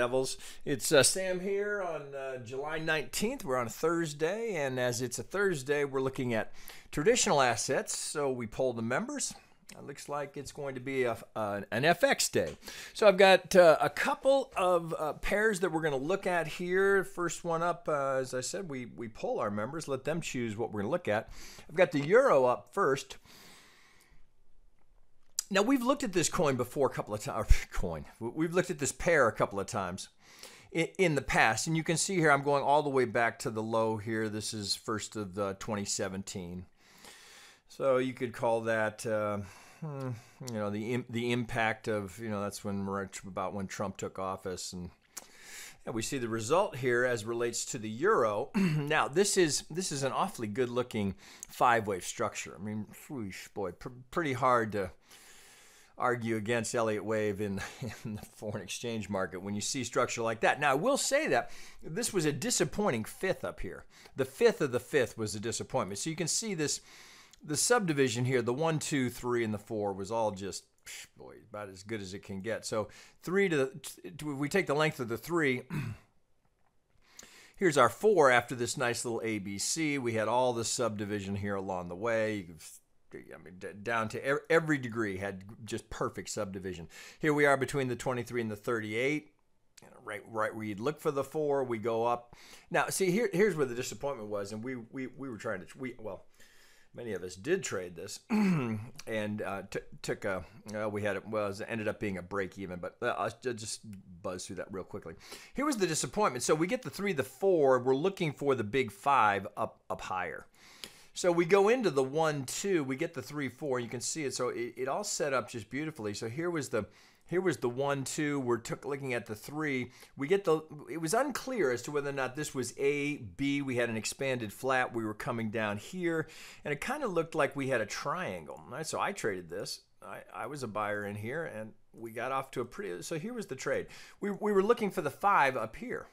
Devils. It's Sam here on July 19th. We're on a Thursday, and as it's a Thursday, we're looking at traditional assets. So we polled the members. It looks like it's going to be an FX day. So I've got a couple of pairs that we're going to look at here. First one up, as I said, we poll our members, let them choose what we're going to look at. I've got the euro up first. Now, we've looked at this coin before a couple of times. We've looked at this pair a couple of times in the past. And you can see here, I'm going all the way back to the low here. This is first of 2017. So you could call that, the impact of, that's about when Trump took office. And we see the result here as relates to the euro. Now, this is an awfully good-looking five-wave structure. I mean, boy, pretty hard to argue against Elliott wave in the foreign exchange market when you see structure like that. Now, I will say that this was a disappointing fifth up here. The fifth of the fifth was a disappointment. So you can see this, the subdivision here, the 1, 2, 3, and the 4 was all just, boy, about as good as it can get. So we take the length of the 3. Here's our 4 after this nice little ABC. We had all the subdivision here along the way. Down to every degree had just perfect subdivision. Here we are between the 23 and the 38. Right where you'd look for the 4, we go up. Now, see, here's where the disappointment was, and we were trying to, many of us did trade this, and took a, it ended up being a break even, but I'll just buzz through that real quickly. Here was the disappointment. So we get the 3, the 4, we're looking for the big 5 up higher. So we go into the 1, 2, we get the 3, 4, you can see it. So it all set up just beautifully. So here was the 1, 2, we're looking at the 3. It was unclear as to whether or not this was A, B, we had an expanded flat, we were coming down here, and it kind of looked like we had a triangle. Right? So I traded this. I was a buyer in here, and we got off to so here was the trade. We were looking for the 5 up here.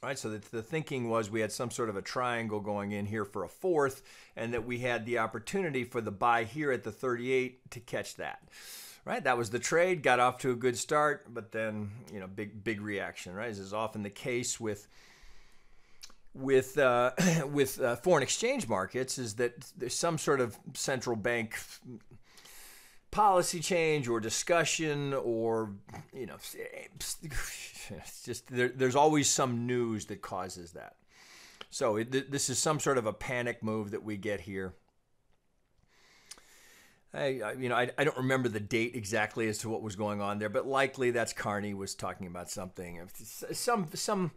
All right, so the thinking was we had some sort of a triangle going in here for a 4th, and that we had the opportunity for the buy here at the 38 to catch that. Right, that was the trade. Got off to a good start, but then big reaction. Right, as is often the case with foreign exchange markets, is that there's some sort of central bank policy change or discussion, or it's just there's always some news that causes that. So this is some sort of a panic move that we get here. I don't remember the date exactly as to what was going on there, but likely that's Carney was talking about something, some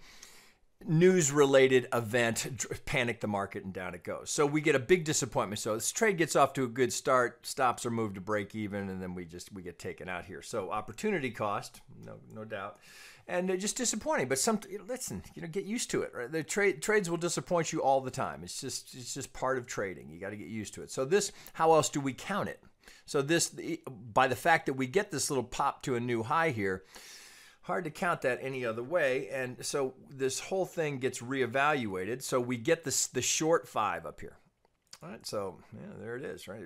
news-related event panicked the market, and down it goes. So we get a big disappointment. So this trade gets off to a good start, stops are moved to break even, and then we get taken out here. So opportunity cost, no doubt, and just disappointing. But listen, get used to it. Right? The trades will disappoint you all the time. It's just part of trading. You got to get used to it. So this, how else do we count it? So this, by the fact that we get this little pop to a new high here, hard to count that any other way. And so this whole thing gets reevaluated. So we get the short 5 up here. All right, so there it is, right?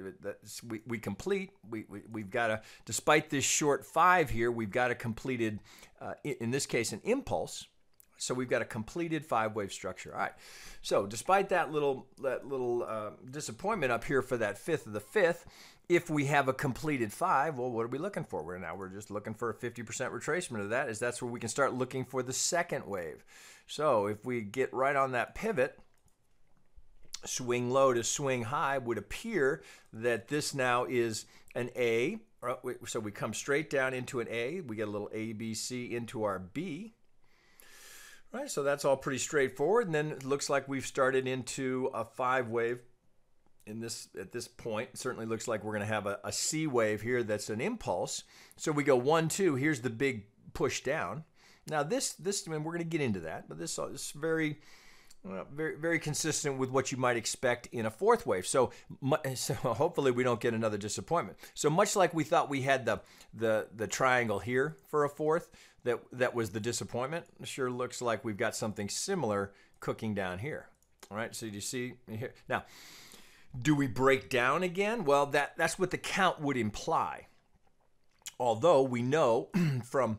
We complete. We've got a, despite this short 5 here, we've got a completed, in this case, an impulse. So we've got a completed 5-wave structure. All right. So despite that little disappointment up here for that 5th of the 5th, if we have a completed 5, well, what are we looking for? We're just looking for a 50% retracement of that. That's where we can start looking for the second wave. So if we get right on that pivot, swing low to swing high, would appear that this now is an A. So we come straight down into an A. We get a little ABC into our B. Right, so that's all pretty straightforward. And then it looks like we've started into a 5-wave at this point. It certainly looks like we're going to have a C wave here that's an impulse. So we go 1, 2. Here's the big push down. Now this I mean, we're going to get into that, but this is very consistent with what you might expect in a 4th wave. So hopefully we don't get another disappointment. So much like we thought we had the triangle here for a 4th, that was the disappointment. It sure looks like we've got something similar cooking down here. All right, so you see here. Now, do we break down again? Well, that's what the count would imply. Although we know from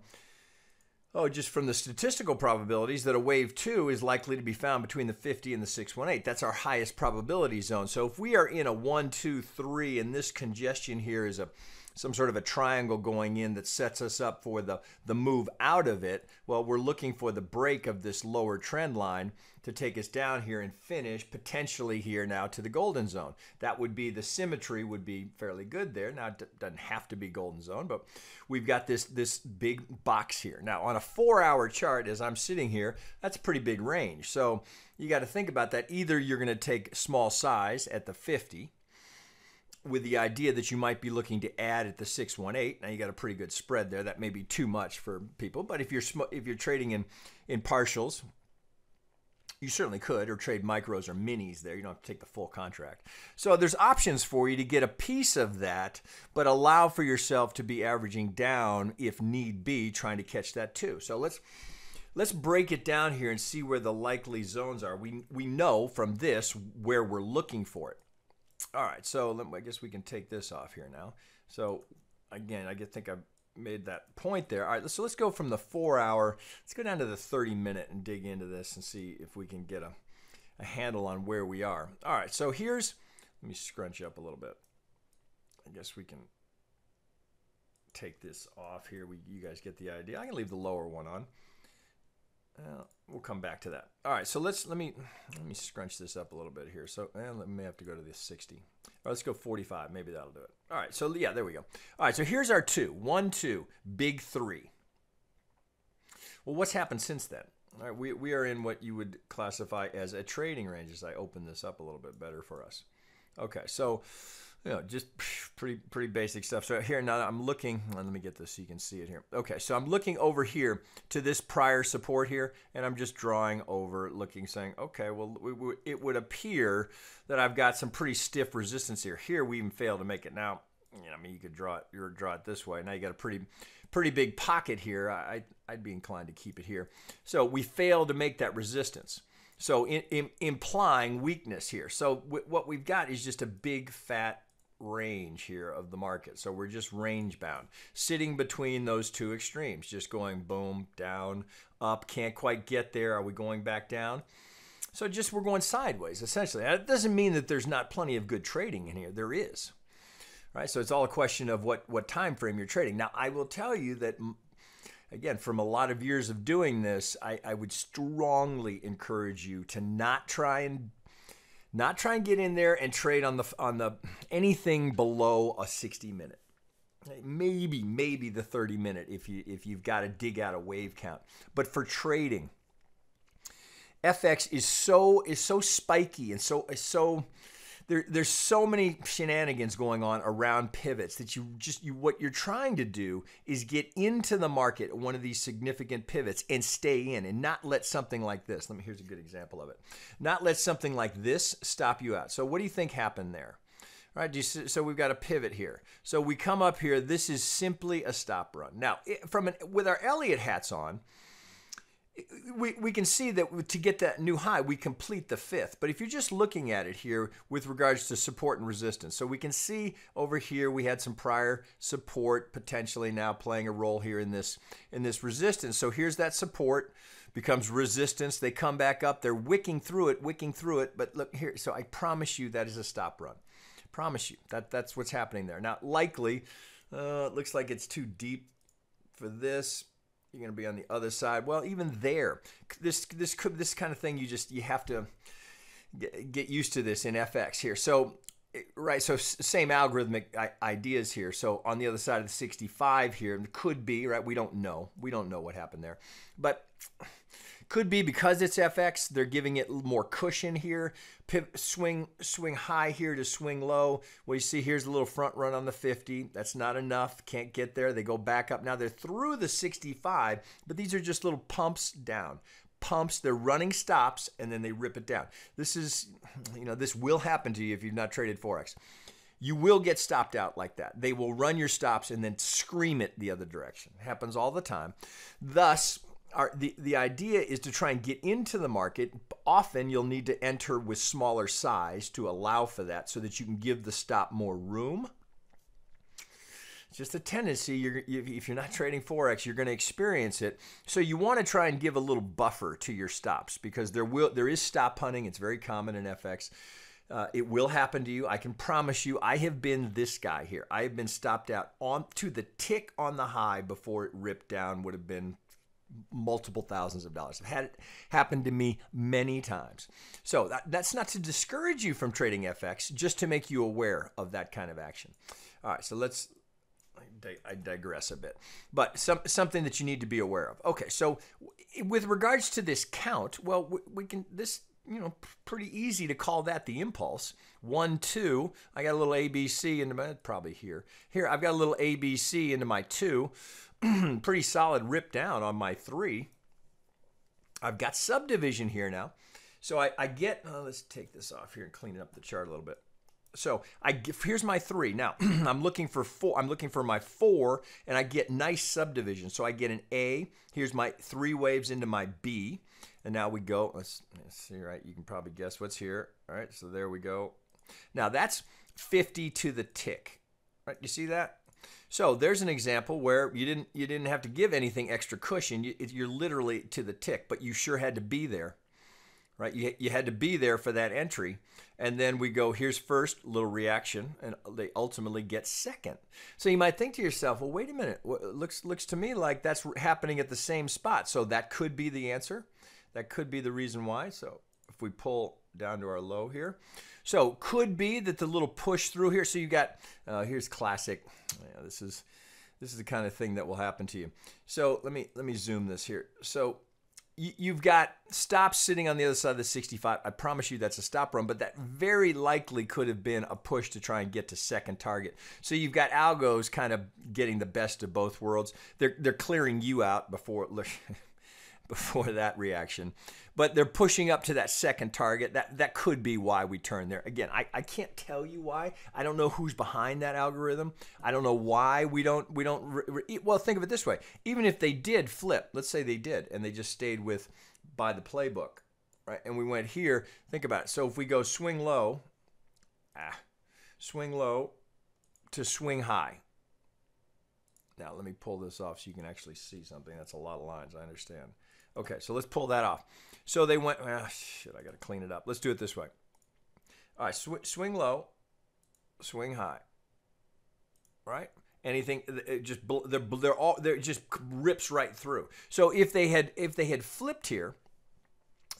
Oh, just from the statistical probabilities that a wave 2 is likely to be found between the 50 and the 618. That's our highest probability zone. So if we are in a 1, 2, 3, and this congestion here is some sort of a triangle going in that sets us up for the move out of it, well, we're looking for the break of this lower trend line to take us down here and finish potentially here now to the golden zone. That would be, the symmetry would be fairly good there. Now, it doesn't have to be golden zone, but we've got this big box here. Now, on a 4-hour chart, as I'm sitting here, that's a pretty big range. So you got to think about that. Either you're going to take small size at the 50, with the idea that you might be looking to add at the 618. Now you got a pretty good spread there. That may be too much for people, but if you're trading in partials, you certainly could, or trade micros or minis there. You don't have to take the full contract. So there's options for you to get a piece of that, but allow for yourself to be averaging down if need be, trying to catch that too. So let's break it down here and see where the likely zones are. We know from this where we're looking for it. All right, so I guess we can take this off here now. So again, I think I've made that point there. All right, so let's go from the 4-hour. Let's go down to the 30-minute and dig into this and see if we can get a handle on where we are. All right, so let me scrunch up a little bit. I guess we can take this off here. You guys get the idea. I can leave the lower one on. We'll come back to that. All right, so let me scrunch this up a little bit here. So I may have to go to the 60. All right, let's go 45. Maybe that'll do it. All right, so yeah, there we go. All right, so here's our 2. 1, 2, big 3. Well, what's happened since then? All right, we are in what you would classify as a trading range as I open this up a little bit better for us. Okay, so just pretty basic stuff. So here now I'm looking, let me get this so you can see it here. Okay, so I'm looking over here to this prior support here, and I'm just drawing over, looking, saying, okay, well, it would appear that I've got some pretty stiff resistance here. Here we even failed to make it. Now, I mean, you could draw it this way. Now you got a pretty big pocket here. I'd be inclined to keep it here. So we failed to make that resistance. So implying weakness here. So what we've got is just a big fat range here of the market. So we're just range bound, sitting between those two extremes, just going boom, down, up, can't quite get there. Are we going back down? So we're going sideways, essentially. That doesn't mean that there's not plenty of good trading in here. There is, right? So it's all a question of what time frame you're trading. Now, I will tell you that, again, from a lot of years of doing this, I would strongly encourage you to not try and get in there and trade on the anything below a 60-minute. Maybe the 30-minute if you've got to dig out a wave count. But for trading, FX is so spiky and so there's so many shenanigans going on around pivots that what you're trying to do is get into the market at one of these significant pivots and stay in and not let something like this. Here's a good example of it. Not let something like this stop you out. So what do you think happened there? All right, so we've got a pivot here. So we come up here. This is simply a stop run. Now, with our Elliott hats on, we can see that to get that new high, we complete the 5th. But if you're just looking at it here with regards to support and resistance, so we can see over here we had some prior support potentially now playing a role here in this resistance. So here's that support, becomes resistance. They come back up. They're wicking through it. But look here. So I promise you that is a stop run. Promise you that's what's happening there. Now, likely, it looks like it's too deep for this. You're going to be on the other side. Well, even there, this kind of thing, you have to get used to this in FX here. So, right, so same algorithmic ideas here. So on the other side of the 65 here, it could be, right, we don't know what happened there. But could be because it's FX, they're giving it more cushion here. Swing high here to swing low. Well, you see here's a little front run on the 50. That's not enough. Can't get there. They go back up. Now they're through the 65, but these are just little pumps down. Pumps, they're running stops, and then they rip it down. This will happen to you if you've not traded Forex. You will get stopped out like that. They will run your stops and then scream it the other direction. It happens all the time. Thus, the idea is to try and get into the market. Often you'll need to enter with smaller size to allow for that so that you can give the stop more room. It's just a tendency. If you're not trading Forex, you're going to experience it. So you want to try and give a little buffer to your stops, because there is stop hunting. It's very common in FX. It will happen to you. I can promise you. I have been this guy here. I have been stopped out on to the tick on the high before it ripped down. Would have been multiple thousands of dollars. I've had it happen to me many times. So that's not to discourage you from trading FX, just to make you aware of that kind of action. All right, so I digress a bit, but something that you need to be aware of. Okay, so with regards to this count, well, we can, this, pretty easy to call that the impulse. 1, 2, I got a little ABC into my, probably here. Here, I've got a little ABC into my 2. Pretty solid rip down on my 3. I've got subdivision here now. So I get, let's take this off here and clean up the chart a little bit. So here's my 3. Now I'm looking for 4. I'm looking for my 4, and I get nice subdivision. So I get an A. Here's my 3 waves into my B. And now we go, let's see, right? You can probably guess what's here. All right, so there we go. Now that's 50 to the tick. Right? You see that? So there's an example where you didn't have to give anything extra cushion. You're literally to the tick, but you sure had to be there, right? You had to be there for that entry. And then we go, here's first, little reaction, and they ultimately get second. So you might think to yourself, well, wait a minute. Looks to me like that's happening at the same spot. So that could be the answer. That could be the reason why. So if we pull down to our low here. So could be that the little push through here. So you got, here's classic. Yeah, this is the kind of thing that will happen to you. So let me zoom this here. So you've got stops sitting on the other side of the 65. I promise you that's a stop run, but that very likely could have been a push to try and get to second target. So you've got algos kind of getting the best of both worlds. They're clearing you out before that reaction, but they're pushing up to that second target. That could be why we turn there. Again, I can't tell you why. I don't know who's behind that algorithm. I don't know why we don't. Well, think of it this way. Even if they did flip, let's say they did, and they just stayed by the playbook, right? And we went here. Think about it. So if we go swing low to swing high. Now let me pull this off so you can actually see something. That's a lot of lines. I understand. Okay, so let's pull that off. So they went, shit, I got to clean it up. Let's do it this way. All right, swing low, swing high. Right? Anything, it just they're just rips right through. So if they had flipped here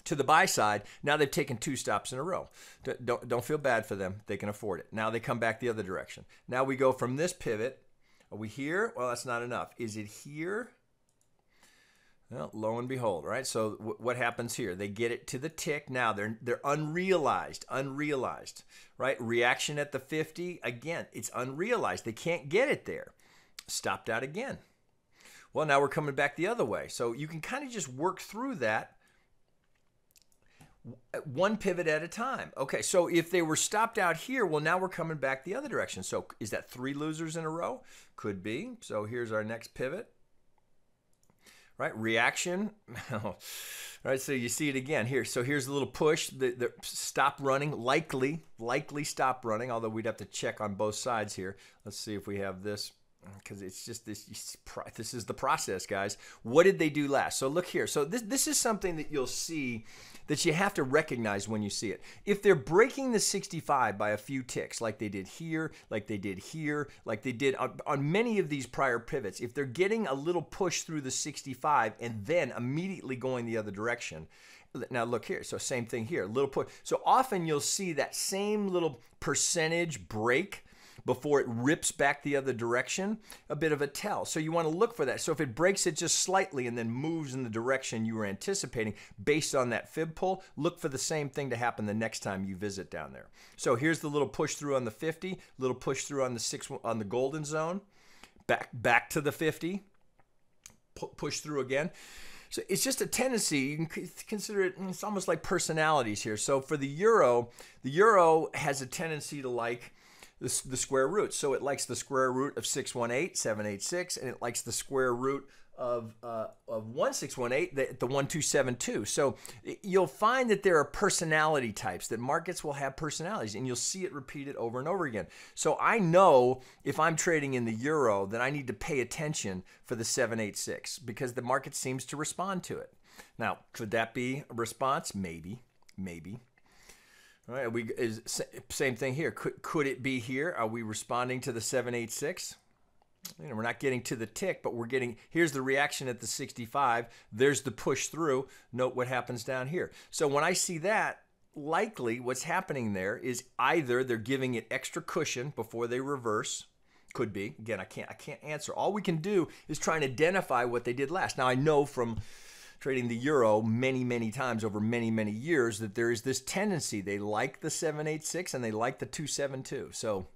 to the buy side, now they've taken 2 stops in a row. Don't feel bad for them. They can afford it. Now they come back the other direction. Now we go from this pivot. Are we here? Well, that's not enough. Is it here? Well, lo and behold, right? So what happens here? They get it to the tick. Now they're unrealized, right? Reaction at the 50. Again, it's unrealized. They can't get it there. Stopped out again. Well, now we're coming back the other way. So you can kind of just work through that one pivot at a time. Okay, so if they were stopped out here, well, now we're coming back the other direction. So is that 3 losers in a row? Could be. So here's our next pivot. Right, reaction. All right, so you see it again here. So here's a little push. The stop running, likely stop running, although we'd have to check on both sides here. Let's see if we have this, because it's just this is the process, guys. What did they do last? So look here. So this is something that you'll see that you have to recognize when you see it. If they're breaking the 65 by a few ticks, like they did here, like they did here, like they did on many of these prior pivots, if they're getting a little push through the 65 and then immediately going the other direction, now look here, so same thing here, little push. So often you'll see that same little percentage break before it rips back the other direction, a bit of a tell. So you want to look for that. So if it breaks it just slightly and then moves in the direction you were anticipating based on that fib pull, look for the same thing to happen the next time you visit down there. So here's the little push through on the 50, little push through on the golden zone, back to the 50, push through again. So it's just a tendency. You can consider it, it's almost like personalities here. So for the euro has a tendency to like the square root. So it likes the square root of 618, 786, and it likes the square root 1618, the 1272. So you'll find that there are personality types, that markets will have personalities, and you'll see it repeated over and over again. So I know if I'm trading in the euro that I need to pay attention for the 786 because the market seems to respond to it. Now, could that be a response? Maybe. All right, same thing here. Could it be here? Are we responding to the 786? You know, we're not getting to the tick, but we're getting, here's the reaction at the 65. There's the push through. Note what happens down here. So when I see that, likely what's happening there is either they're giving it extra cushion before they reverse. Could be. Again, I can't answer. All we can do is try and identify what they did last. Now, I know from trading the euro many times over many years that there is this tendency. They like the 786 and they like the 272. So,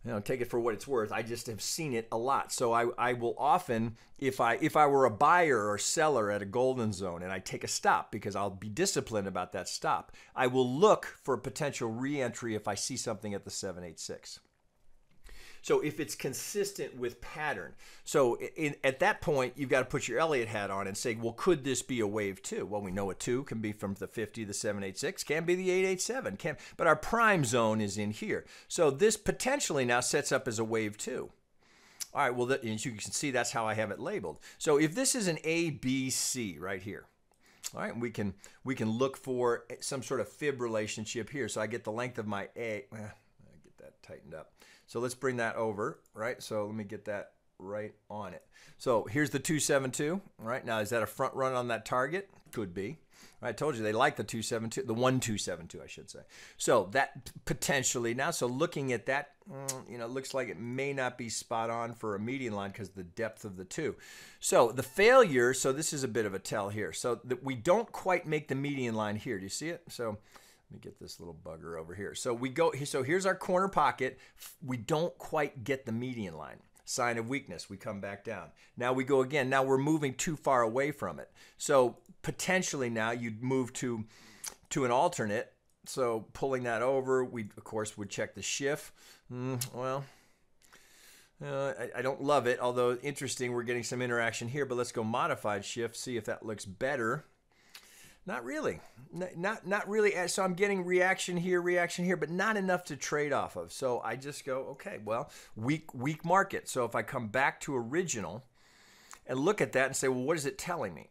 you know, take it for what it's worth. I just have seen it a lot. So I will often, if I were a buyer or seller at a golden zone and I take a stop because I'll be disciplined about that stop, I will look for a potential re-entry if I see something at the 786. So if it's consistent with pattern. So at that point, you've got to put your Elliott hat on and say, well, could this be a wave 2? Well, we know a 2 can be from the 50 to the 786, can be the 887, but our prime zone is in here. So this potentially now sets up as a wave 2. All right, well, as you can see, that's how I have it labeled. So if this is an A, B, C right here, all right, we can look for some sort of fib relationship here. So I get the length of my A. I get that tightened up. So let's bring that over, right? So let me get that right on it. So here's the 272, right? Now, is that a front run on that target? Could be. I told you they like the 272, the 1272, I should say. So that potentially now, so looking at that, you know, looks like it may not be spot on for a median line because of the depth of the 2. So the failure, so this is a bit of a tell here. So that we don't quite make the median line here. Do you see it? So let me get this little bugger over here. So we go, so here's our corner pocket. We don't quite get the median line. Sign of weakness. We come back down. Now we go again. Now we're moving too far away from it. So potentially now you'd move to an alternate. So pulling that over, we of course would check the shift. I don't love it, although interesting. We're getting some interaction here, but let's go modified shift, see if that looks better. Not really. Not really. So I'm getting reaction here, but not enough to trade off of. So I just go, okay, well, weak market. So if I come back to original and look at that and say, well, what is it telling me?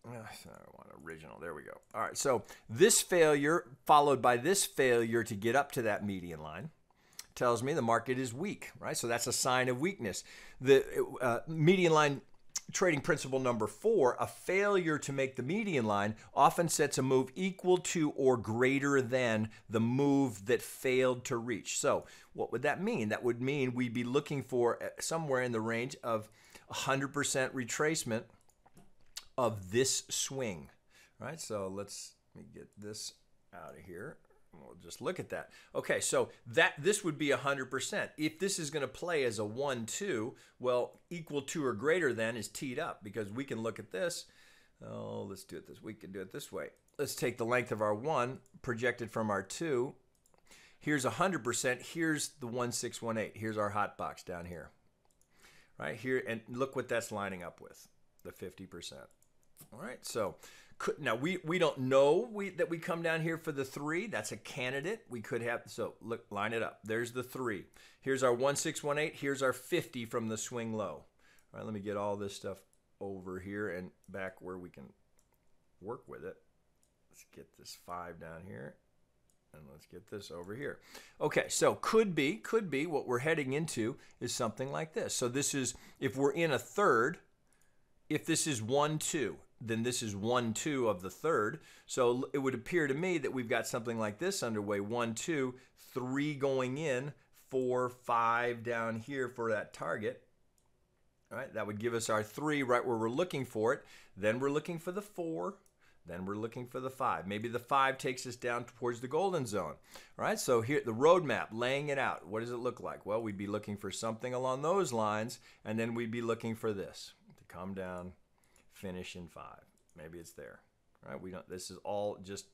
I want original. There we go. All right. So this failure followed by this failure to get up to that median line tells me the market is weak, right? So that's a sign of weakness. The median line trading principle number 4, a failure to make the median line often sets a move equal to or greater than the move that failed to reach. So what would that mean? That would mean we'd be looking for somewhere in the range of 100% retracement of this swing, right? So let me get this out of here. We'll just look at that. Okay, so this would be 100%. If this is going to play as a 1-2, well, equal to or greater than is teed up because we can look at this. Oh, let's do it this. We can do it this way. Let's take the length of our 1 projected from our 2. Here's 100%. Here's the 1618. Here's our hot box down here, right here, and look what that's lining up with, the 50%. All right, so. Now, we don't know that we come down here for the 3. That's a candidate. We could have, so look, line it up. There's the 3. Here's our 1618. Here's our 50 from the swing low. All right, let me get all this stuff over here and back where we can work with it. Let's get this 5 down here. And let's get this over here. Okay, so could be what we're heading into is something like this. So this is, if we're in a third, if this is 1-2, then this is 1-2 of the third. So it would appear to me that we've got something like this underway. 1-2, 3 going in, 4, 5 down here for that target. All right, that would give us our 3 right where we're looking for it. Then we're looking for the 4. Then we're looking for the 5. Maybe the 5 takes us down towards the golden zone. All right, so here, the roadmap, laying it out. What does it look like? Well, we'd be looking for something along those lines, and then we'd be looking for this to come down, finish in 5. Maybe it's there. All right, we don't. This is all just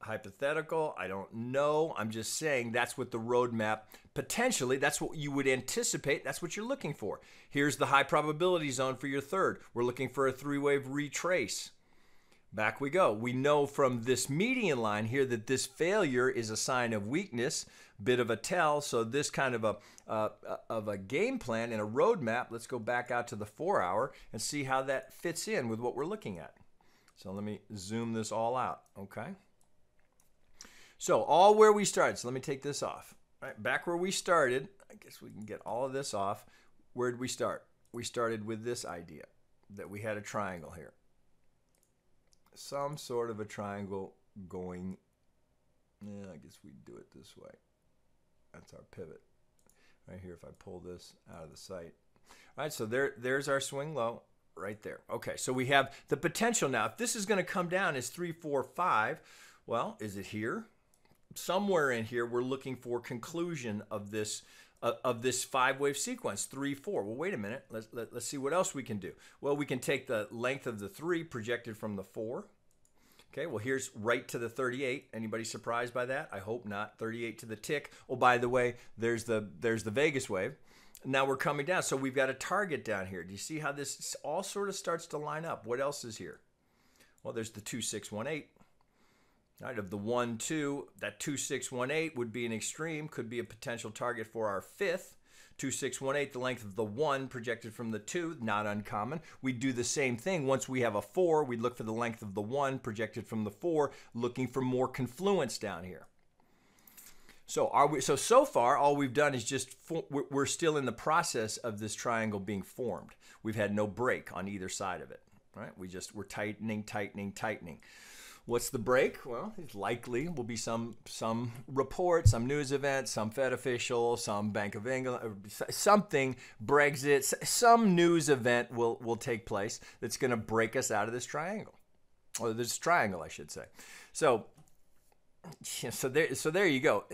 hypothetical. I don't know. I'm just saying that's what the roadmap, potentially, that's what you would anticipate. That's what you're looking for. Here's the high probability zone for your third. We're looking for a three-wave retrace. Back we go. We know from this median line here that this failure is a sign of weakness, bit of a tell. So this kind of a game plan and a roadmap, let's go back out to the 4 hour and see how that fits in with what we're looking at. So let me zoom this all out, okay? So all where we started, so let me take this off. All right, back where we started, I guess we can get all of this off. Where did we start? We started with this idea that we had a triangle here. Some sort of a triangle going, yeah, I guess we do it this way. That's our pivot. Right here, if I pull this out of the sight. All right, so there's our swing low right there. Okay, so we have the potential now. If this is going to come down as 3, 4, 5, well, is it here? Somewhere in here, we're looking for conclusion of this five-wave sequence, 3, 4. Well, wait a minute. Let's see what else we can do. Well, we can take the length of the 3 projected from the 4. Okay, well, here's right to the 38. Anybody surprised by that? I hope not. 38 to the tick. Oh, by the way, there's the Vegas wave. Now we're coming down. So we've got a target down here. Do you see how this all sort of starts to line up? What else is here? Well, there's the 2618. All right, of the 1, 2, that 2618 would be an extreme, could be a potential target for our fifth. 2618, the length of the 1 projected from the 2, not uncommon. We do the same thing. Once we have a 4, we look for the length of the 1 projected from the 4, looking for more confluence down here. So so far, all we've done is just, we're still in the process of this triangle being formed. We've had no break on either side of it, right? We're tightening, tightening, tightening. What's the break? Well, it's likely will be some report, some news event, some Fed official, some Bank of England, something, Brexit, some news event will take place that's going to break us out of this triangle, or this triangle, I should say. So there you go.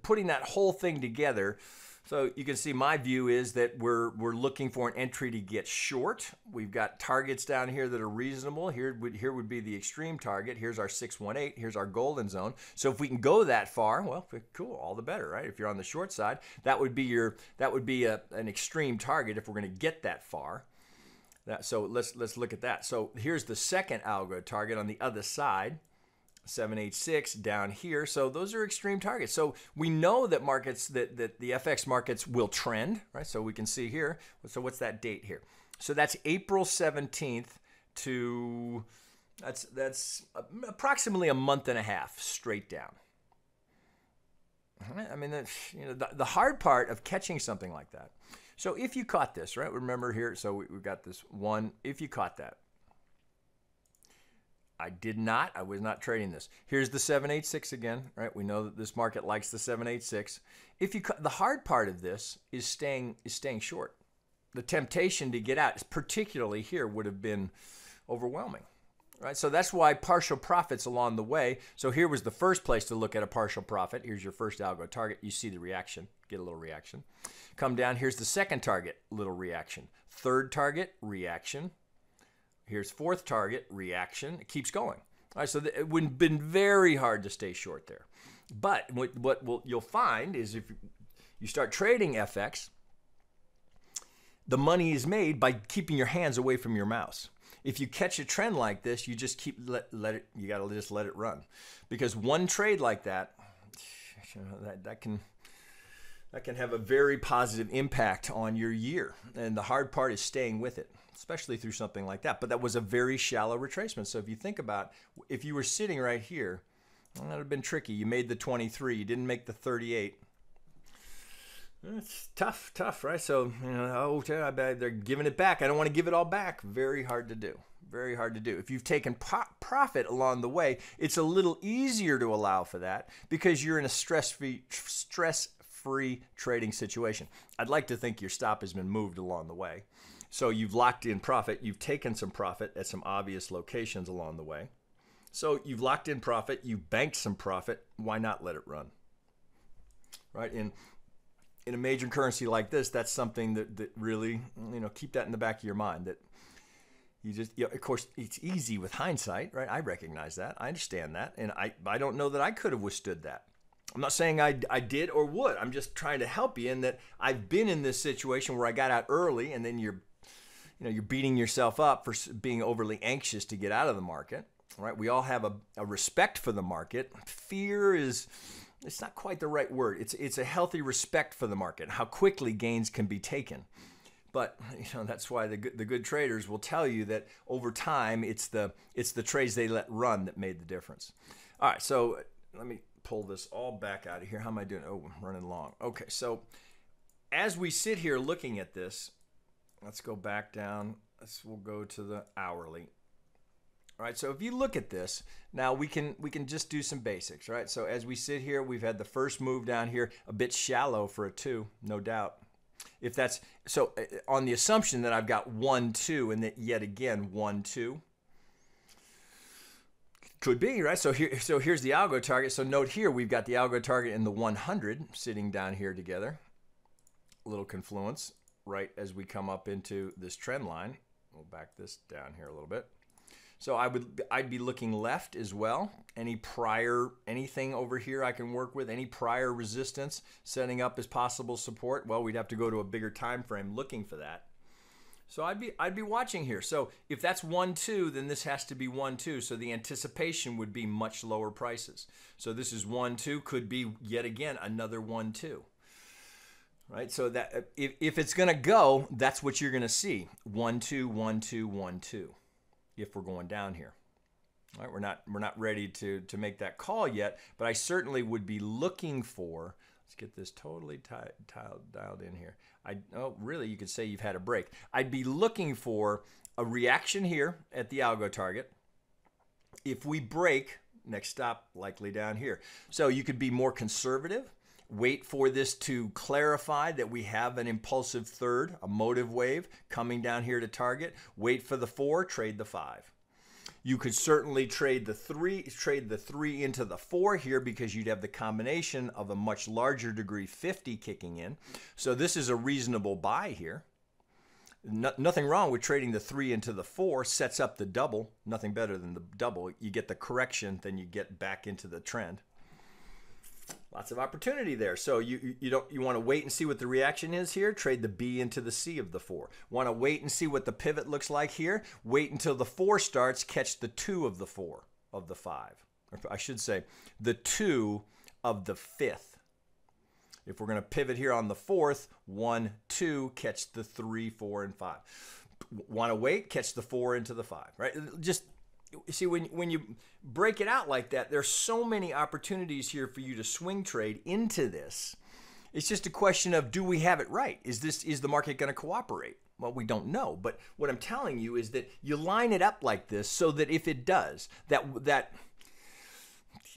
Putting that whole thing together. So you can see my view is that we're looking for an entry to get short. We've got targets down here that are reasonable. Here would be the extreme target. Here's our 618. Here's our golden zone. So if we can go that far, well, cool, all the better, right? If you're on the short side, that would be an extreme target if we're going to get that far. So let's look at that. So here's the second algo target on the other side. 786 down here. So those are extreme targets. So we know that markets, that the FX markets will trend, right? So we can see here. So what's that date here? So that's April 17th to, that's approximately a month and a half straight down. I mean, the hard part of catching something like that. So if you caught this, right? Remember here, so we've got this one, if you caught that. I was not trading this. Here's the 786 again, right? We know that this market likes the 786. The hard part of this is staying short. The temptation to get out, particularly here, would have been overwhelming, right? So that's why partial profits along the way. So here was the first place to look at a partial profit. Here's your first algo target. You see the reaction, get a little reaction. Come down, here's the second target, little reaction. Third target, reaction. Here's fourth target, reaction. It keeps going. All right, so it would have been very hard to stay short there. But what you'll find is if you start trading FX, the money is made by keeping your hands away from your mouse. If you catch a trend like this, you just you got to just let it run. Because one trade like that, that can have a very positive impact on your year. And the hard part is staying with it, especially through something like that. But that was a very shallow retracement. So if you think about, if you were sitting right here, well, that would have been tricky. You made the 23, you didn't make the 38. It's tough, right? So, I bet they're giving it back. I don't want to give it all back. Very hard to do. Very hard to do. If you've taken profit along the way, it's a little easier to allow for that because you're in a stress-free trading situation. I'd like to think your stop has been moved along the way. So you've locked in profit. You've taken some profit at some obvious locations along the way. So you've locked in profit. You've banked some profit. Why not let it run? Right? In a major currency like this, that's something that really, keep that in the back of your mind, that You just, of course, it's easy with hindsight, right? I recognize that. I understand that. And I don't know that I could have withstood that. I'm not saying I did or would. I'm just trying to help you in that I've been in this situation where I got out early, and then you're beating yourself up for being overly anxious to get out of the market, right? We all have a respect for the market. Fear it's not quite the right word. It's a healthy respect for the market, how quickly gains can be taken. But that's why the good traders will tell you that over time it's the trades they let run that made the difference. All right, so let me pull this all back out of here. How am I doing? Oh, I'm running long. Okay, so as we sit here looking at this, let's go back down. We'll go to the hourly. All right, so if you look at this, now we can just do some basics, right? So as we sit here, we've had the first move down here, a bit shallow for a 2, no doubt. If that's so, on the assumption that I've got 1, 2, and that yet again 1, 2, could be, right? So here's the algo target. So note here we've got the algo target and the 100 sitting down here together. A little confluence right as we come up into this trend line. We'll back this down here a little bit. So I'd be looking left as well. Anything over here I can work with, any prior resistance setting up as possible support. Well, we'd have to go to a bigger time frame looking for that. So I'd be watching here. So if that's 1, 2, then this has to be 1, 2. So the anticipation would be much lower prices. So this is 1, 2, could be yet again another 1, 2. Right? So that if it's going to go, that's what you're going to see. 1, 2, 1, 2, 1, 2. If we're going down here. All right, we're not ready to make that call yet, but I certainly would be looking for, let's get this totally dialed in here. Really, you could say you've had a break. I'd be looking for a reaction here at the algo target. If we break, next stop likely down here. So you could be more conservative. Wait for this to clarify that we have an impulsive third, a motive wave coming down here to target. Wait for the 4, trade the 5. You could certainly trade the 3 into the 4 here because you'd have the combination of a much larger degree 50 kicking in. So this is a reasonable buy here. Nothing wrong with trading the 3 into the 4, sets up the double. Nothing better than the double. You get the correction, then you get back into the trend. Lots of opportunity there. So you want to wait and see what the reaction is here. Trade the B into the C of the 4. Want to wait and see what the pivot looks like here. Wait until the 4 starts. Catch the 2 of the 4 of the 5. Or I should say the 2 of the 5th. If we're going to pivot here on the 4th, 1, 2, catch the 3, 4, and 5. Want to wait? Catch the 4 into the 5. Right? Just see, when you break it out like that, there's so many opportunities here for you to swing trade into this. It's just a question of, do we have it right? Is the market going to cooperate? Well, we don't know. But what I'm telling you is that you line it up like this so that if it does, that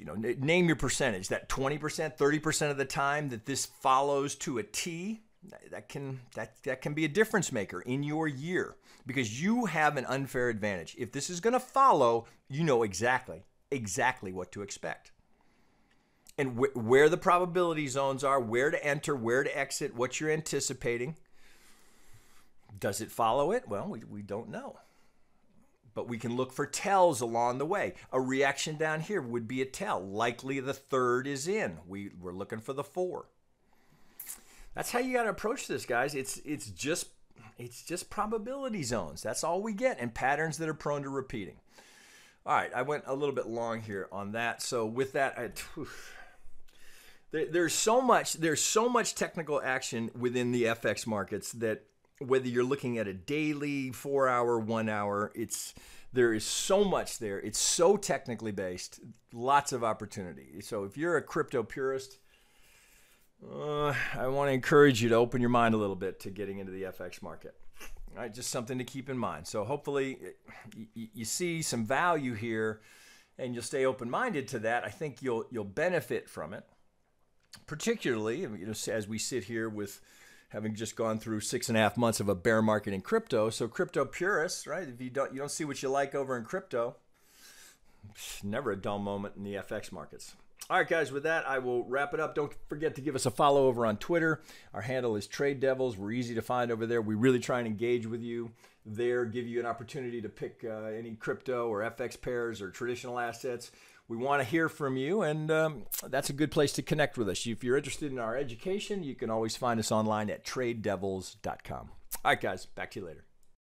name your percentage, that 20%, 30% of the time that this follows to a T, that can be a difference maker in your year because you have an unfair advantage. If this is going to follow, you know exactly what to expect. And where the probability zones are, where to enter, where to exit, what you're anticipating. Does it follow it? Well, we don't know. But we can look for tells along the way. A reaction down here would be a tell. Likely the 3rd is in. We're looking for the 4. That's how you got to approach this, guys. It's just probability zones. That's all we get, and patterns that are prone to repeating. All right, I went a little bit long here on that. So with that, there's so much technical action within the FX markets that whether you're looking at a daily, 4-hour, 1 hour, there is so much there. It's so technically based. Lots of opportunity. So if you're a crypto purist, I want to encourage you to open your mind a little bit to getting into the FX market. All right, just something to keep in mind. So hopefully you see some value here and you'll stay open-minded to that. I think you'll benefit from it, particularly as we sit here with having just gone through 6.5 months of a bear market in crypto. So crypto purists, right? If you don't see what you like over in crypto, never a dull moment in the FX markets. All right, guys, with that, I will wrap it up. Don't forget to give us a follow over on Twitter. Our handle is Trade Devils. We're easy to find over there. We really try and engage with you there, give you an opportunity to pick any crypto or FX pairs or traditional assets. We want to hear from you, and that's a good place to connect with us. If you're interested in our education, you can always find us online at tradedevils.com. All right, guys, back to you later.